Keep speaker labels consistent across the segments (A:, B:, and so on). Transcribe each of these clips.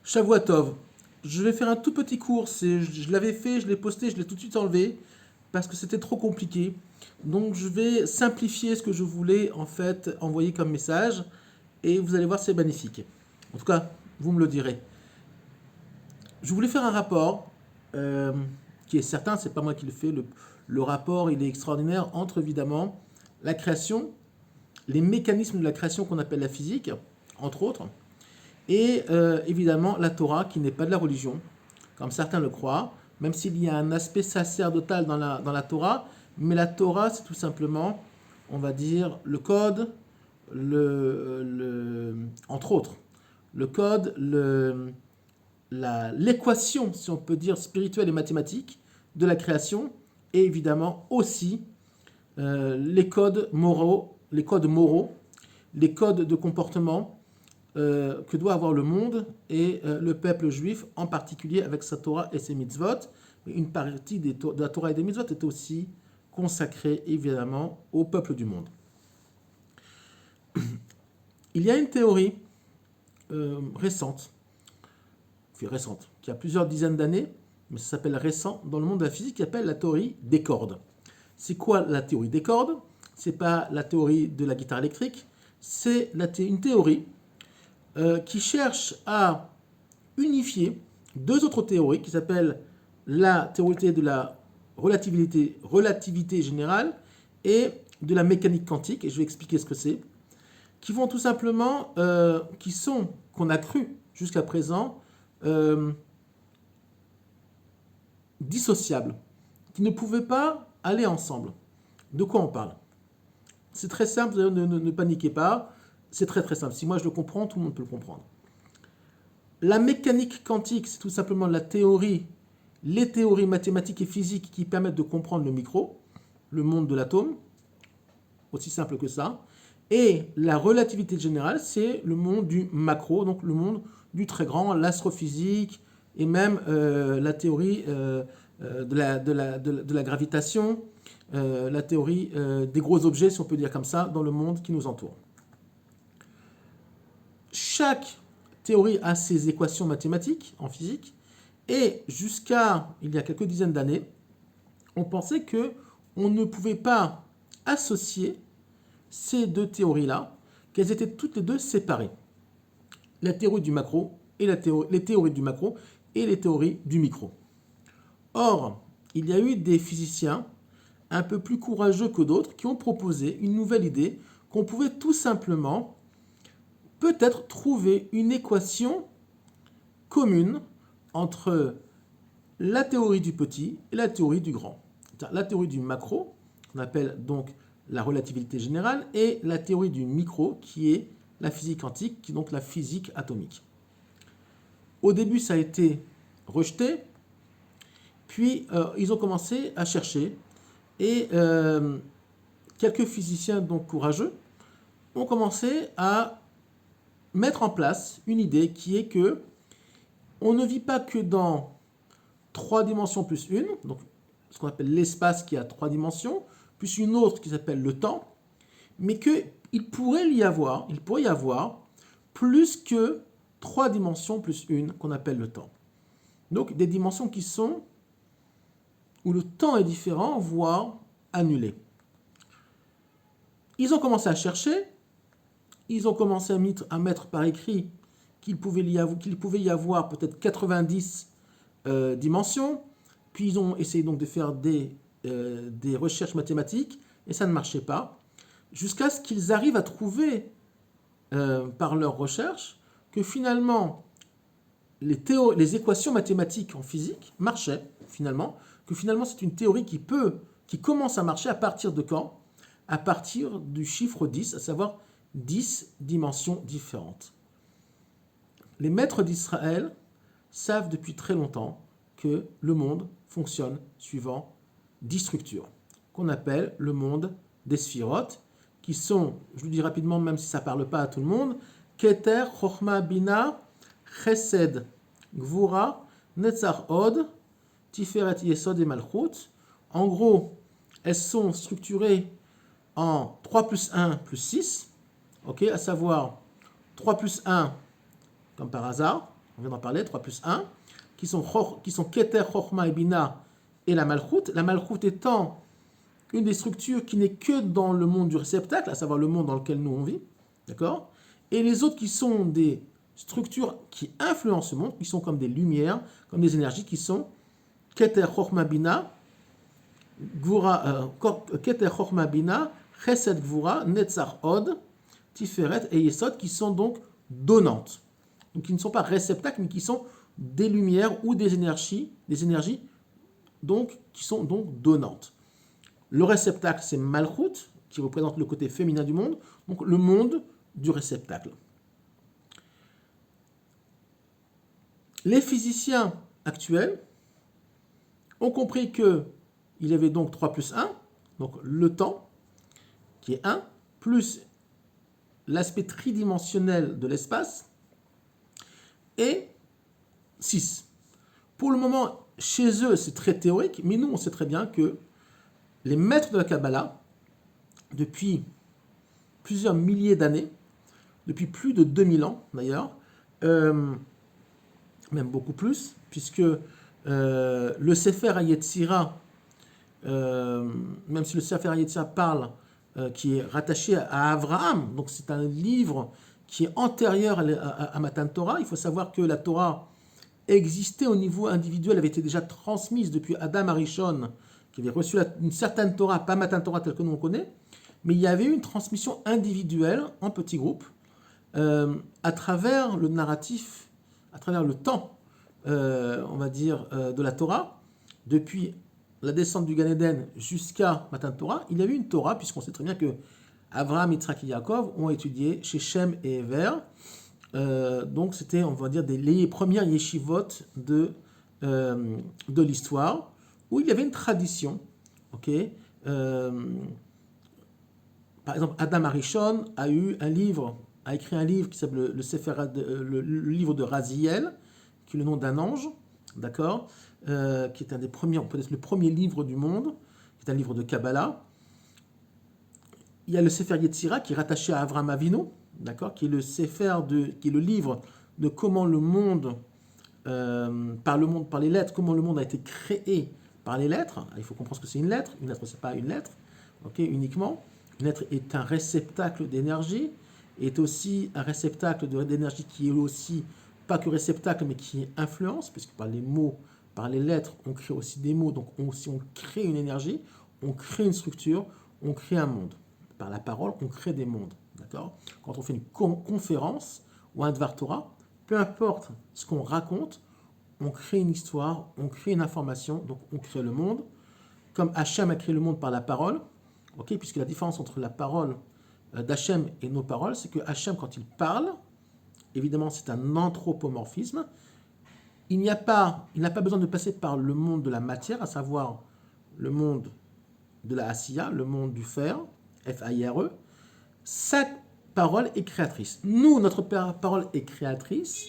A: Shavua Tov. Je vais faire un tout petit cours. Je l'avais fait, je l'ai posté, je l'ai tout de suite enlevé parce que c'était trop compliqué. Donc je vais simplifier ce que je voulais en fait envoyer comme message et vous allez voir, c'est magnifique. En tout cas, vous me le direz. Je voulais faire un rapport euh, qui est certain, c'est pas moi qui le fais. Le rapport, il est extraordinaire entre évidemment la création, les mécanismes de la création qu'on appelle la physique, entre autres, et évidemment la Torah qui n'est pas de la religion, comme certains le croient, même s'il y a un aspect sacerdotal dans la Torah, mais la Torah c'est tout simplement, on va dire, le code, entre autres, le code, l'équation, si on peut dire, spirituelle et mathématique de la création, et évidemment aussi les codes moraux, les codes de comportement que doit avoir le monde et le peuple juif, en particulier avec sa Torah et ses mitzvot. Une partie de la Torah et des mitzvot est aussi consacrée évidemment au peuple du monde. Il y a une théorie récente, qui a plusieurs dizaines d'années, mais ça s'appelle récent dans le monde de la physique, qui s'appelle la théorie des cordes. C'est quoi la théorie des cordes? C'est pas la théorie de la guitare électrique, c'est une théorie qui cherche à unifier deux autres théories qui s'appellent la théorie de la relativité générale et de la mécanique quantique, et je vais expliquer ce que c'est, qui vont tout simplement, qu'on a cru jusqu'à présent, dissociables, qui ne pouvaient pas aller ensemble. De quoi on parle? C'est très simple, ne paniquez pas, c'est très très simple. Si moi je le comprends, tout le monde peut le comprendre. La mécanique quantique, c'est tout simplement les théories mathématiques et physiques qui permettent de comprendre le micro, le monde de l'atome, aussi simple que ça. Et la relativité générale, c'est le monde du macro, donc le monde du très grand, l'astrophysique et même la théorie de la gravitation, la théorie des gros objets, si on peut dire comme ça, dans le monde qui nous entoure. Chaque théorie a ses équations mathématiques en physique, et jusqu'à il y a quelques dizaines d'années, on pensait que on ne pouvait pas associer ces deux théories-là, qu'elles étaient toutes les deux séparées. La théorie du macro et les théories du macro et les théories du micro. Or, il y a eu des physiciens un peu plus courageux que d'autres qui ont proposé une nouvelle idée qu'on pouvait tout simplement peut-être trouver une équation commune entre la théorie du petit et la théorie du grand. La théorie du macro, qu'on appelle donc la relativité générale, et la théorie du micro, qui est la physique quantique, qui est donc la physique atomique. Au début, ça a été rejeté, puis ils ont commencé à chercher, et quelques physiciens donc courageux ont commencé à mettre en place une idée qui est que on ne vit pas que dans 3 dimensions plus une, donc ce qu'on appelle l'espace qui a 3 dimensions, plus une autre qui s'appelle le temps, mais qu'il pourrait y avoir plus que 3 dimensions plus une qu'on appelle le temps. Donc des dimensions qui sont où le temps est différent, voire annulé. Ils ont commencé à chercher, ils ont commencé à mettre par écrit qu'il pouvait y avoir peut-être 90 dimensions, puis ils ont essayé donc de faire des recherches mathématiques, et ça ne marchait pas, jusqu'à ce qu'ils arrivent à trouver, par leurs recherches, que finalement, les équations mathématiques en physique marchaient, que finalement c'est une théorie qui commence à marcher à partir de quand? À partir du chiffre 10, à savoir 10 dimensions différentes. Les maîtres d'Israël savent depuis très longtemps que le monde fonctionne suivant 10 structures, qu'on appelle le monde des sphirotes, qui sont, je vous le dis rapidement, même si ça ne parle pas à tout le monde, Keter, Chochma, Bina, Chesed, Gvura, Netzach Od, Tiferet, Yesod et Malchut. En gros, elles sont structurées en 3 plus 1 plus 6, okay, à savoir 3 plus 1 comme par hasard, on vient d'en parler, 3 plus 1, qui sont Keter, Chochma et Bina et la Malchut. La Malchut étant une des structures qui n'est que dans le monde du réceptacle, à savoir le monde dans lequel nous on vit, d'accord? Et les autres qui sont des structures qui influencent le monde, qui sont comme des lumières, comme des énergies, qui sont Keter, Chochma, Bina, Keter, Chochma, Bina, Chesed, Gvura, Netzach, Od, Tiferet et Yesod, qui sont donc donnantes. Donc qui ne sont pas réceptacles, mais qui sont des lumières ou des énergies donc, qui sont donc donnantes. Le réceptacle, c'est Malchut, qui représente le côté féminin du monde, donc le monde du réceptacle. Les physiciens actuels ont compris qu'il y avait donc 3 plus 1, donc le temps, qui est 1, plus l'aspect tridimensionnel de l'espace, et 6. Pour le moment, chez eux, c'est très théorique, mais nous, on sait très bien que les maîtres de la Kabbalah, depuis plusieurs milliers d'années, depuis plus de 2000 ans d'ailleurs, même beaucoup plus, puisque le Sefer HaYetzira, même si le Sefer HaYetzira parle, qui est rattaché à Abraham, donc c'est un livre qui est antérieur à Matan Torah. Il faut savoir que la Torah existait au niveau individuel, avait été déjà transmise depuis Adam Arishon, qui avait reçu une certaine Torah, pas Matan Torah telle que nous on connaît, mais il y avait eu une transmission individuelle en petits groupes à travers le narratif, à travers le temps, on va dire, de la Torah, depuis la descente du Gan Eden jusqu'à Matan Torah. Il y avait une Torah, puisqu'on sait très bien que Avraham, Yitzhak et Yaakov ont étudié chez Shem et Ever. Donc c'était, on va dire, les premières yeshivot de l'histoire, où il y avait une tradition. Okay, par exemple, Adam Arishon a écrit un livre qui s'appelle le livre de Raziel, qui est le nom d'un ange, d'accord, qui est un des premiers, peut-être le premier livre du monde, qui est un livre de Kabbalah. Il y a le Sefer Yetzira qui est rattaché à Avraham Avinu, d'accord, qui est le livre de comment le monde, par les lettres, comment le monde a été créé par les lettres. Il faut comprendre ce que c'est une lettre. Une lettre, c'est pas une lettre, okay, uniquement. Une lettre est un réceptacle d'énergie, est aussi un réceptacle d'énergie qui est aussi pas que réceptacle, mais qui influence, puisque par les mots, par les lettres, on crée aussi des mots. Donc si on crée une énergie, on crée une structure, on crée un monde. Par la parole, on crée des mondes. D'accord ? Quand on fait une conférence ou un Dvar Torah, peu importe ce qu'on raconte, on crée une histoire, on crée une information, donc on crée le monde. Comme Hachem a créé le monde par la parole, okay, puisque la différence entre la parole d'Hachem et nos paroles, c'est que Hachem, quand il parle, évidemment c'est un anthropomorphisme, il n'a pas besoin de passer par le monde de la matière, à savoir le monde de la Asiya, le monde du fer, F-A-I-R-E, sa parole est créatrice. Nous, notre parole est créatrice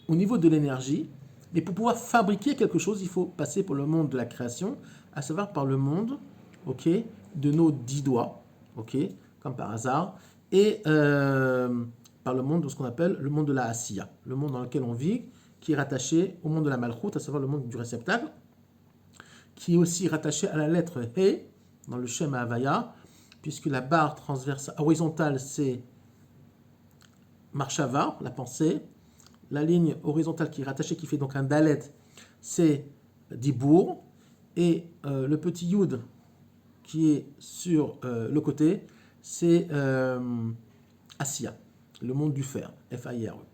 A: au niveau de l'énergie, mais pour pouvoir fabriquer quelque chose, il faut passer par le monde de la création, à savoir par le monde, okay, de nos 10 doigts, okay, comme par hasard, et par le monde de ce qu'on appelle le monde de la Asiya, le monde dans lequel on vit, qui est rattaché au monde de la Malchut, à savoir le monde du réceptacle, qui est aussi rattaché à la lettre He, dans le Shem Havaya, puisque la barre transversale, horizontale, c'est Marshava, la pensée. La ligne horizontale qui est rattachée, qui fait donc un Dalet, c'est Dibour. Et le petit Yud qui est sur le côté, c'est Asiya, le monde du fer, F-A-I-R-E,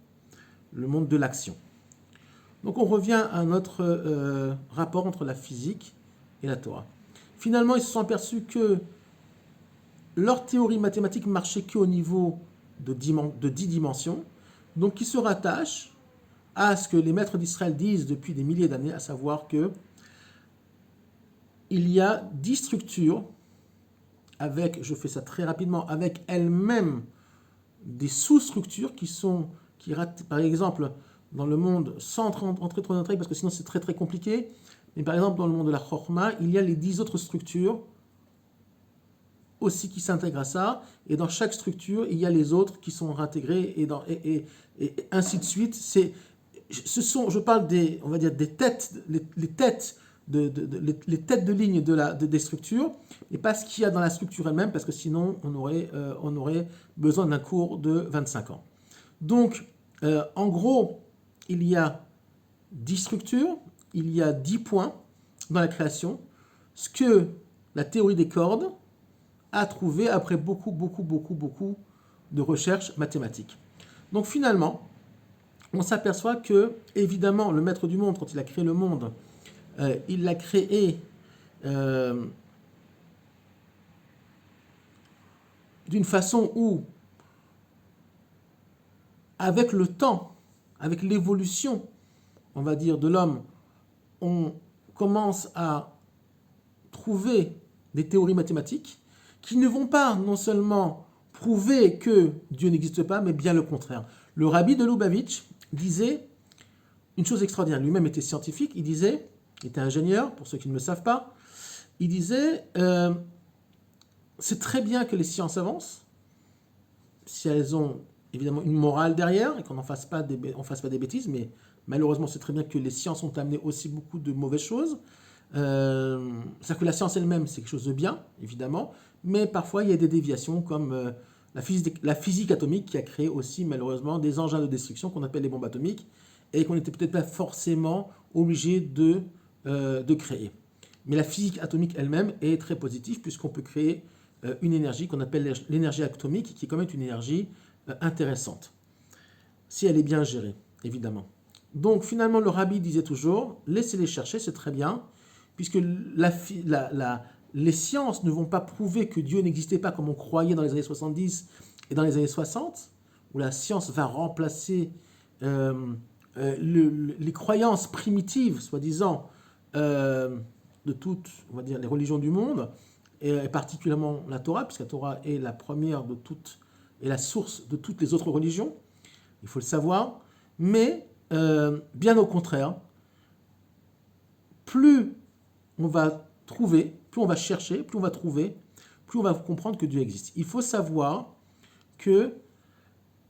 A: le monde de l'action. Donc on revient à notre rapport entre la physique et la Torah. Finalement, ils se sont aperçus que leur théorie mathématique marchait qu'au niveau de 10 dimensions, donc qui se rattache à ce que les maîtres d'Israël disent depuis des milliers d'années, à savoir que il y a 10 structures avec, je fais ça très rapidement, avec elles-mêmes des sous-structures par exemple, dans le monde, sans entrer trop dans le détail, parce que sinon c'est très très compliqué, mais par exemple dans le monde de la Chokhmah, il y a les 10 autres structures aussi qui s'intègrent à ça, et dans chaque structure, il y a les autres qui sont intégrés, et ainsi de suite. je parle des, on va dire, des têtes, les têtes les têtes de ligne des structures, et pas ce qu'il y a dans la structure elle-même, parce que sinon on aurait besoin d'un cours de 25 ans. Donc, en gros, il y a 10 structures, il y a 10 points dans la création, ce que la théorie des cordes a trouvé après beaucoup de recherches mathématiques. Donc finalement, on s'aperçoit que, évidemment, le maître du monde, quand il a créé le monde, il l'a créé d'une façon où, avec le temps, avec l'évolution, on va dire, de l'homme, on commence à trouver des théories mathématiques qui ne vont pas non seulement prouver que Dieu n'existe pas, mais bien le contraire. Le rabbi de Lubavitch disait une chose extraordinaire. Lui-même était scientifique, il était ingénieur, pour ceux qui ne le savent pas. Il disait c'est très bien que les sciences avancent, si elles ont évidemment une morale derrière, et qu'on ne fasse pas des bêtises, mais malheureusement c'est très bien que les sciences ont amené aussi beaucoup de mauvaises choses. C'est-à-dire que la science elle-même, c'est quelque chose de bien, évidemment, mais parfois il y a des déviations comme la physique atomique qui a créé aussi malheureusement des engins de destruction qu'on appelle les bombes atomiques et qu'on n'était peut-être pas forcément obligé de créer. Mais la physique atomique elle-même est très positive puisqu'on peut créer une énergie qu'on appelle l'énergie atomique qui est quand même une énergie intéressante, si elle est bien gérée, évidemment. Donc finalement le rabbi disait toujours, laissez-les chercher, c'est très bien, puisque les sciences ne vont pas prouver que Dieu n'existait pas comme on croyait dans les années 70 et dans les années 60, où la science va remplacer les croyances primitives, soi-disant, de toutes, on va dire, les religions du monde, et particulièrement la Torah, puisque la Torah est la première de toutes, et la source de toutes les autres religions, il faut le savoir, mais bien au contraire, plus on va trouver, plus on va chercher, plus on va trouver, plus on va comprendre que Dieu existe. Il faut savoir que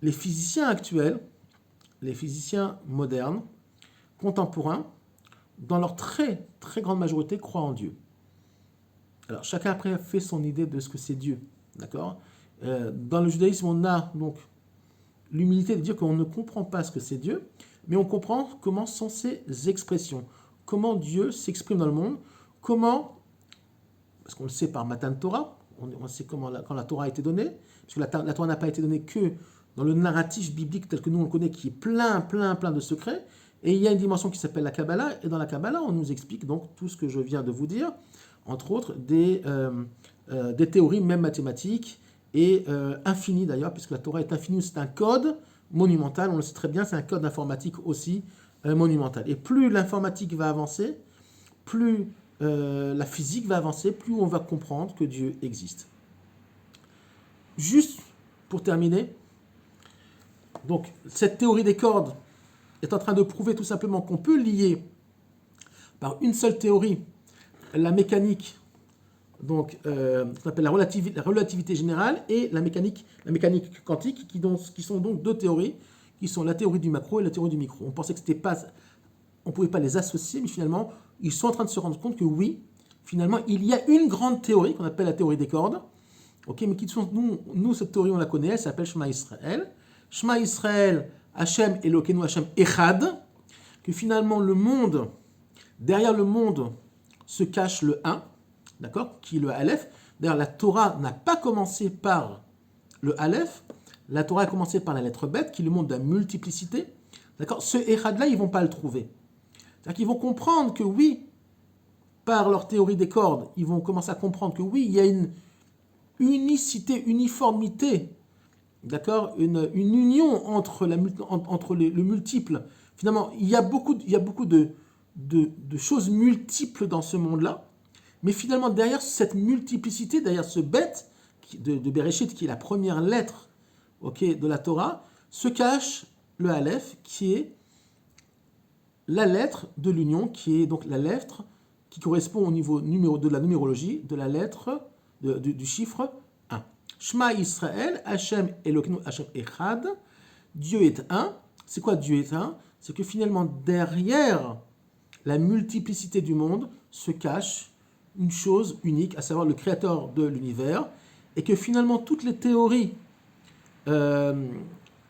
A: les physiciens actuels, les physiciens modernes, contemporains, dans leur très très grande majorité, croient en Dieu. Alors chacun après fait son idée de ce que c'est Dieu, d'accord ? Dans le judaïsme, on a donc l'humilité de dire qu'on ne comprend pas ce que c'est Dieu, mais on comprend comment sont ses expressions, comment Dieu s'exprime dans le monde, comment, parce qu'on le sait par Matan Torah, on sait quand la Torah a été donnée, parce que la Torah n'a pas été donnée que dans le narratif biblique tel que nous on le connaît, qui est plein de secrets, et il y a une dimension qui s'appelle la Kabbalah, et dans la Kabbalah on nous explique donc tout ce que je viens de vous dire, entre autres des théories même mathématiques, et infinies d'ailleurs, puisque la Torah est infinie, c'est un code monumental, on le sait très bien, c'est un code informatique aussi monumental. Et plus l'informatique va avancer, plus la physique va avancer, plus on va comprendre que Dieu existe. Juste pour terminer, donc cette théorie des cordes est en train de prouver tout simplement qu'on peut lier par une seule théorie la mécanique, donc qu'on appelle la relativité générale, et la mécanique quantique, qui sont donc deux théories, qui sont la théorie du macro et la théorie du micro. On pensait que on ne pouvait pas les associer, mais finalement, ils sont en train de se rendre compte que oui, finalement, il y a une grande théorie qu'on appelle la théorie des cordes, okay, mais nous, cette théorie, on la connaît, elle s'appelle Shema Israël. Shema Israël, Hachem Elokeinu Hachem Echad, que finalement, derrière le monde, se cache le 1, d'accord, qui est le Aleph. D'ailleurs, la Torah n'a pas commencé par le Aleph, la Torah a commencé par la lettre Bet, qui est le monde de la multiplicité. D'accord, ce Echad-là, ils ne vont pas le trouver. C'est-à-dire qu'ils vont comprendre que oui, par leur théorie des cordes, ils vont commencer à comprendre que oui, il y a une unicité, uniformité, d'accord, une union entre le multiple. Finalement, il y a beaucoup de choses multiples dans ce monde-là, mais finalement, derrière cette multiplicité, derrière ce bête de Bereshit, qui est la première lettre de la Torah, se cache le Aleph, qui est la lettre de l'union, qui est donc la lettre qui correspond au niveau de la numérologie de la lettre du chiffre 1. Shema Israël, Hachem Elokeinu Hachem Echad, Dieu est un. C'est quoi Dieu est un ? c'est que finalement, derrière la multiplicité du monde se cache une chose unique, à savoir le créateur de l'univers, et que finalement, toutes les théories, euh,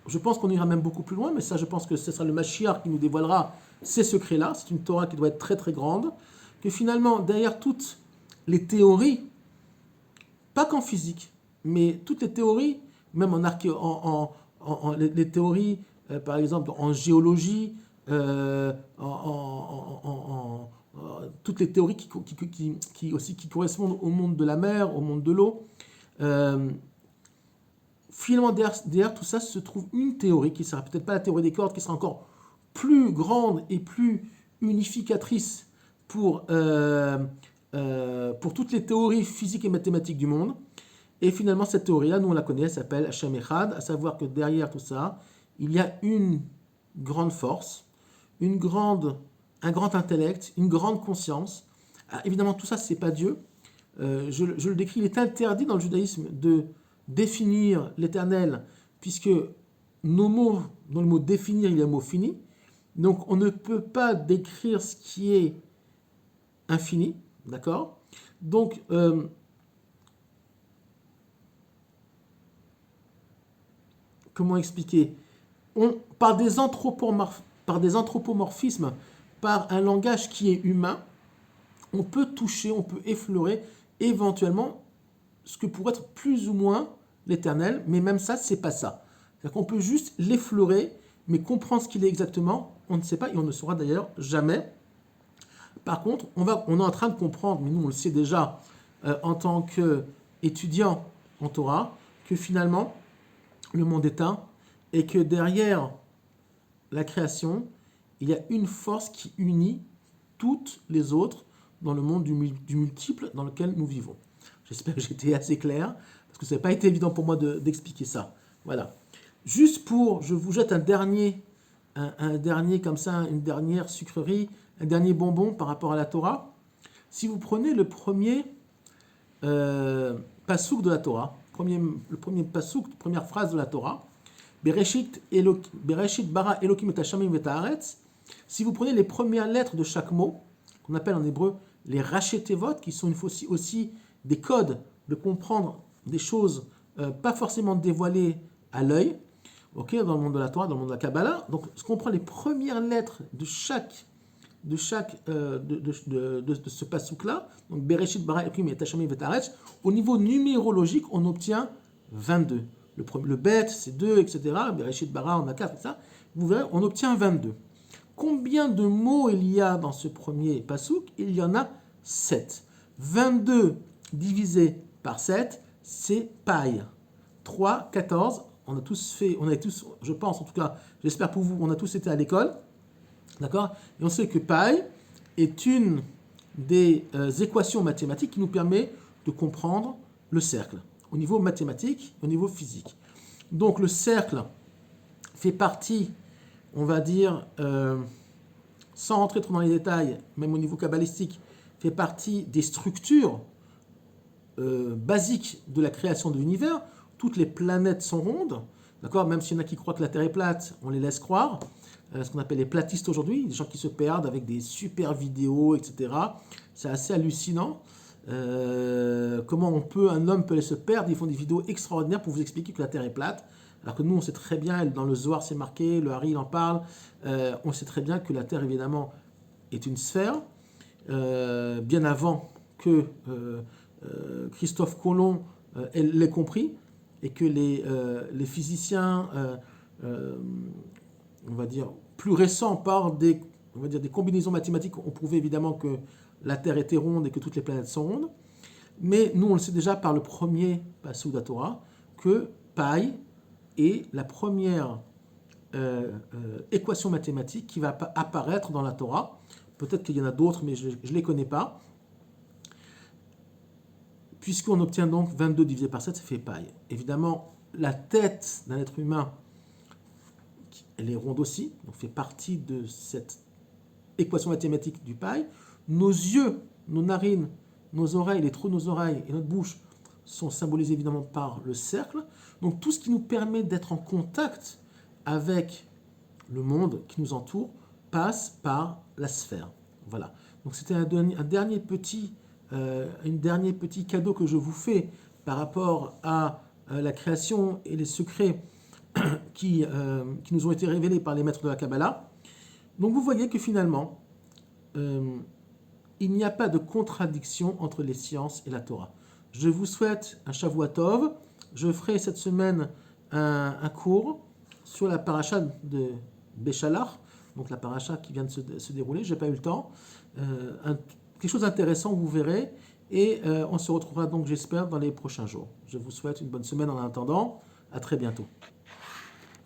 A: je pense qu'on ira même beaucoup plus loin, mais ça, je pense que ce sera le Mashiach qui nous dévoilera ces secrets-là. C'est une Torah qui doit être très très grande, que finalement, derrière toutes les théories, pas qu'en physique, mais toutes les théories, même les théories, par exemple, en géologie, toutes les théories qui correspondent au monde de la mer, au monde de l'eau. Euh, Finalement, derrière tout ça se trouve une théorie qui sera peut-être pas la théorie des cordes, qui sera encore plus grande et plus unificatrice pour toutes les théories physiques et mathématiques du monde. Et finalement, cette théorie-là, nous on la connaît, elle s'appelle Hashem Echad, à savoir que derrière tout ça, il y a une grande force, un grand intellect, une grande conscience. Ah, évidemment, tout ça, c'est pas Dieu. Je le décris, il est interdit dans le judaïsme de définir l'éternel, puisque nos mots, dans le mot définir, il y a le mot fini. Donc, on ne peut pas décrire ce qui est infini, d'accord? Donc, comment expliquer? Par des anthropomorphismes, par un langage qui est humain, on peut toucher, on peut effleurer éventuellement ce que pourrait être plus ou moins l'éternel, mais même ça, c'est pas ça. C'est-à-dire qu'on peut juste l'effleurer, mais comprendre ce qu'il est exactement, on ne sait pas et on ne saura d'ailleurs jamais. Par contre, on est en train de comprendre, mais nous on le sait déjà en tant qu'étudiant en Torah, que finalement, le monde est un, et que derrière la création, il y a une force qui unit toutes les autres dans le monde du multiple dans lequel nous vivons. J'espère que j'étais assez clair, parce que ça n'a pas été évident pour moi d'expliquer ça. Voilà. Juste je vous jette un dernier comme ça, une dernière sucrerie, un dernier bonbon par rapport à la Torah. Si vous prenez le premier pasouk de la Torah, le premier pasouk, première phrase de la Torah, Bereshit bara Elokim et Hashamim et Haaretz. Si vous prenez les premières lettres de chaque mot, qu'on appelle en hébreu les rachetevot, qui sont une fois aussi des codes de comprendre des choses pas forcément dévoilées à l'œil, ok, dans le monde de la Torah, dans le monde de la Kabbalah. Donc, ce qu'on prend les premières lettres de ce pasouk-là, donc Bereshit bara Elokim et Hashamim et Haaretz, au niveau numérologique, on obtient 22. Le bet, c'est 2, etc. Bereshit bara, on a 4, etc. Vous verrez, on obtient 22. Combien de mots il y a dans ce premier pasouk? Il y en a 7. 22 divisé par 7, c'est paille. 3, 14. On a tous, je pense en tout cas, j'espère pour vous, on a tous été à l'école. D'accord? Et on sait que paille est une des équations mathématiques qui nous permet de comprendre le cercle, au niveau mathématique, au niveau physique. Donc le cercle fait partie, on va dire, sans rentrer trop dans les détails, même au niveau kabbalistique, fait partie des structures basiques de la création de l'univers. Toutes les planètes sont rondes, d'accord? Même s'il y en a qui croient que la Terre est plate, on les laisse croire. Ce qu'on appelle les platistes aujourd'hui, des gens qui se perdent avec des super vidéos, etc. C'est assez hallucinant. Comment un homme peut se perdre. Ils font des vidéos extraordinaires pour vous expliquer que la Terre est plate, alors que nous on sait très bien, dans le Zohar c'est marqué, le Hari il en parle, on sait très bien que la Terre évidemment est une sphère, bien avant que Christophe Colomb l'ait compris, et que les physiciens, on va dire, plus récents par des combinaisons mathématiques ont prouvé évidemment que la Terre était ronde et que toutes les planètes sont rondes. Mais nous, on le sait déjà par le premier pasouk de la Torah, que paï est la première équation mathématique qui va apparaître dans la Torah. Peut-être qu'il y en a d'autres, mais je ne les connais pas. Puisqu'on obtient donc 22 divisé par 7, ça fait paï. Évidemment, la tête d'un être humain, elle est ronde aussi, donc fait partie de cette équation mathématique du paï. Nos yeux, nos narines, nos oreilles, les trous de nos oreilles et notre bouche sont symbolisés évidemment par le cercle. Donc tout ce qui nous permet d'être en contact avec le monde qui nous entoure passe par la sphère. Voilà. Donc c'était un dernier petit cadeau que je vous fais par rapport à la création et les secrets qui nous ont été révélés par les maîtres de la Kabbalah. Donc vous voyez que finalement, il n'y a pas de contradiction entre les sciences et la Torah. Je vous souhaite un Shavua Tov. Je ferai cette semaine un cours sur la paracha de Béchalach, donc la paracha qui vient de se dérouler. Je n'ai pas eu le temps. Quelque chose d'intéressant, vous verrez. Et on se retrouvera donc, j'espère, dans les prochains jours. Je vous souhaite une bonne semaine en attendant. À très bientôt.